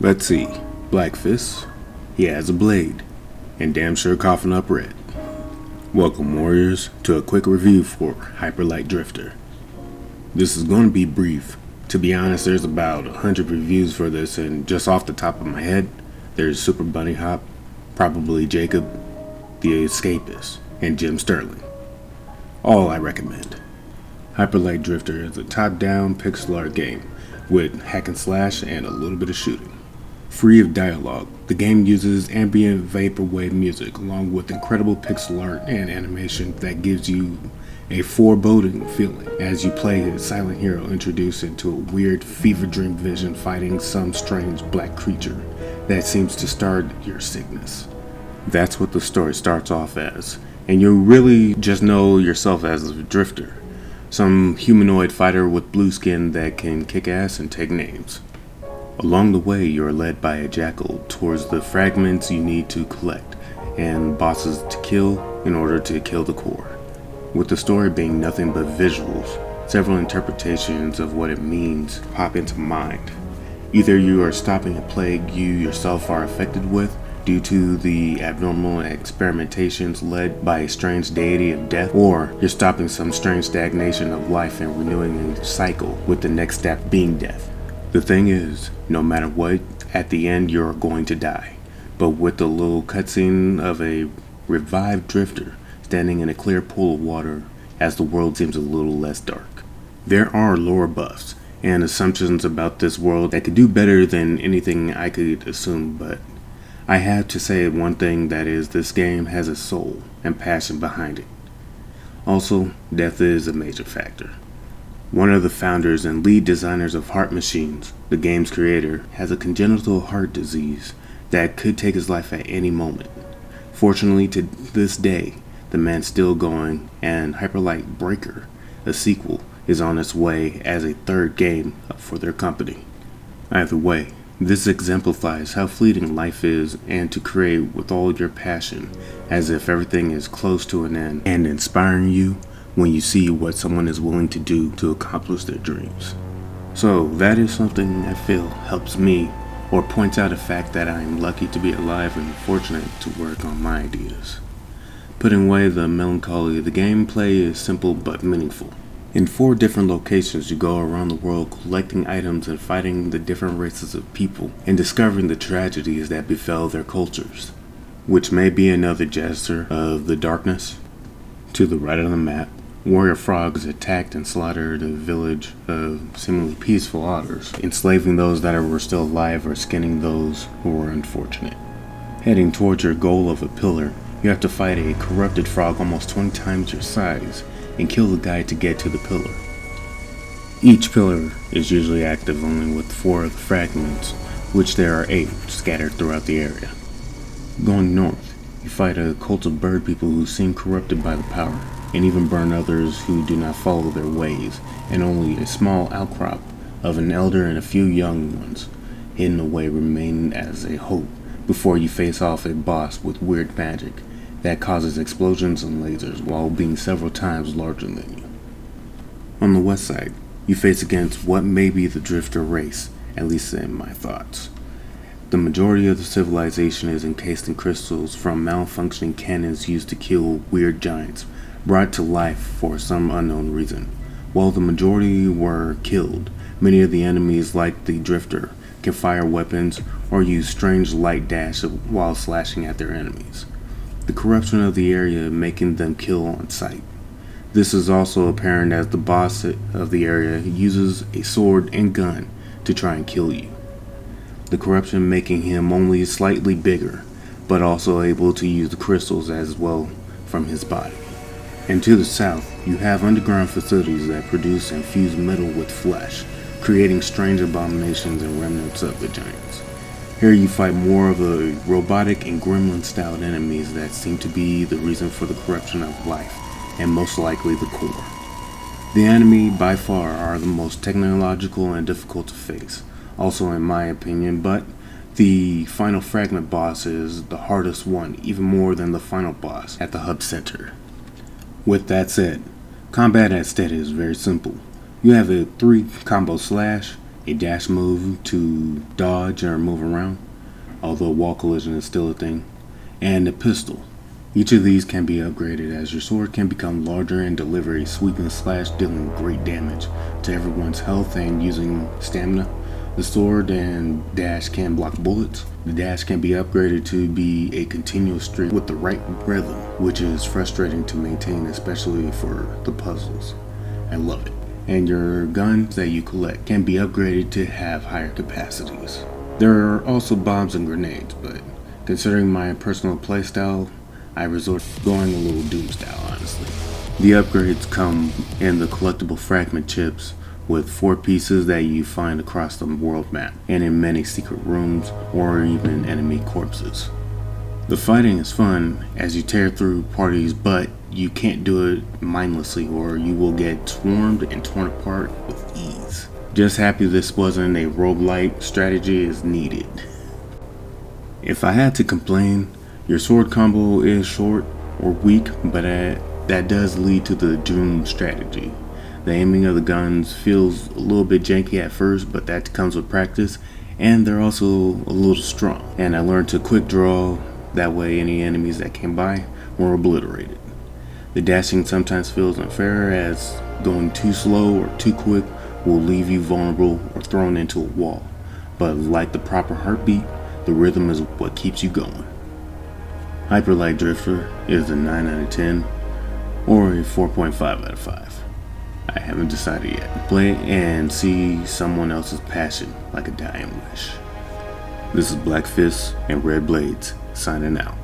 Let's see. Black Fist, he has a blade, and damn sure coughing up red. Welcome, warriors, to a quick review for Hyper Light Drifter. This is going to be brief. To be honest, there's about 100 reviews for this, and just off the top of my head, there's Super Bunny Hop, probably Jacob, The Escapist, and Jim Sterling. All I recommend. Hyper Light Drifter is a top-down pixel art game with hack and slash and a little bit of shooting. Free of dialogue, the game uses ambient vaporwave music along with incredible pixel art and animation that gives you a foreboding feeling as you play a silent hero introduced into a weird fever dream vision fighting some strange black creature that seems to start your sickness. That's what the story starts off as, and you really just know yourself as a drifter, some humanoid fighter with blue skin that can kick ass and take names. Along the way, you are led by a jackal towards the fragments you need to collect and bosses to kill in order to kill the core. With the story being nothing but visuals, several interpretations of what it means pop into mind. Either you are stopping a plague you yourself are affected with due to the abnormal experimentations led by a strange deity of death, or you're stopping some strange stagnation of life and renewing a cycle with the next step being death. The thing is, no matter what, at the end you're going to die, but with the little cutscene of a revived drifter standing in a clear pool of water as the world seems a little less dark. There are lore buffs and assumptions about this world that could do better than anything I could assume, but I have to say one thing, that is, this game has a soul and passion behind it. Also, death is a major factor. One of the founders and lead designers of Heart Machines, the game's creator, has a congenital heart disease that could take his life at any moment. Fortunately, to this day, the man's still going, and Hyper Light Breaker, a sequel, is on its way as a third game for their company. Either way, this exemplifies how fleeting life is, and to create with all your passion as if everything is close to an end, and inspiring you when you see what someone is willing to do to accomplish their dreams. So that is something I feel helps me, or points out a fact that I am lucky to be alive and fortunate to work on my ideas. Putting away the melancholy, the gameplay is simple but meaningful. In 4 different locations you go around the world collecting items and fighting the different races of people and discovering the tragedies that befell their cultures, which may be another gesture of the darkness. To the right of the map, warrior frogs attacked and slaughtered a village of seemingly peaceful otters, enslaving those that were still alive or skinning those who were unfortunate. Heading towards your goal of a pillar, you have to fight a corrupted frog almost 20 times your size and kill the guy to get to the pillar. Each pillar is usually active only with 4 of the fragments, which there are 8 scattered throughout the area. Going north, you fight a cult of bird people who seem corrupted by the power, and even burn others who do not follow their ways, and only a small outcrop of an elder and a few young ones hidden away remain as a hope before you face off a boss with weird magic that causes explosions and lasers while being several times larger than you. On the west side, you face against what may be the drifter race, at least in my thoughts. The majority of the civilization is encased in crystals from malfunctioning cannons used to kill weird giants, brought to life for some unknown reason. While the majority were killed, many of the enemies, like the drifter, can fire weapons or use strange light dash while slashing at their enemies. The corruption of the area making them kill on sight. This is also apparent as the boss of the area uses a sword and gun to try and kill you. The corruption making him only slightly bigger, but also able to use the crystals as well from his body. And to the south, you have underground facilities that produce and fuse metal with flesh, creating strange abominations and remnants of the giants. Here you fight more of the robotic and gremlin-styled enemies that seem to be the reason for the corruption of life, and most likely the core. The enemy by far are the most technological and difficult to face, also in my opinion, but the final fragment boss is the hardest one, even more than the final boss at the hub center. With that said, combat at Stead is very simple. You have a 3 combo slash, a dash move to dodge or move around, although wall collision is still a thing, and a pistol. Each of these can be upgraded as your sword can become larger and deliver a sweeping slash, dealing great damage to everyone's health and using stamina. The sword and dash can block bullets. The dash can be upgraded to be a continuous streak with the right rhythm, which is frustrating to maintain, especially for the puzzles. I love it. And your guns that you collect can be upgraded to have higher capacities. There are also bombs and grenades, but considering my personal playstyle, I resort to going a little Doom style, honestly. The upgrades come in the collectible fragment chips, with 4 pieces that you find across the world map, and in many secret rooms or even enemy corpses. The fighting is fun as you tear through parties, but you can't do it mindlessly or you will get swarmed and torn apart with ease. Just happy this wasn't a roguelike, strategy is needed. If I had to complain, your sword combo is short or weak, but that does lead to the Doom strategy. The aiming of the guns feels a little bit janky at first, but that comes with practice, and they're also a little strong. And I learned to quick draw, that way any enemies that came by were obliterated. The dashing sometimes feels unfair, as going too slow or too quick will leave you vulnerable or thrown into a wall. But like the proper heartbeat, the rhythm is what keeps you going. Hyper Light Drifter is a 9 out of 10 or a 4.5 out of 5. I haven't decided yet. Play it and see someone else's passion like a dying wish. This is Black Fist and Red Blades signing out.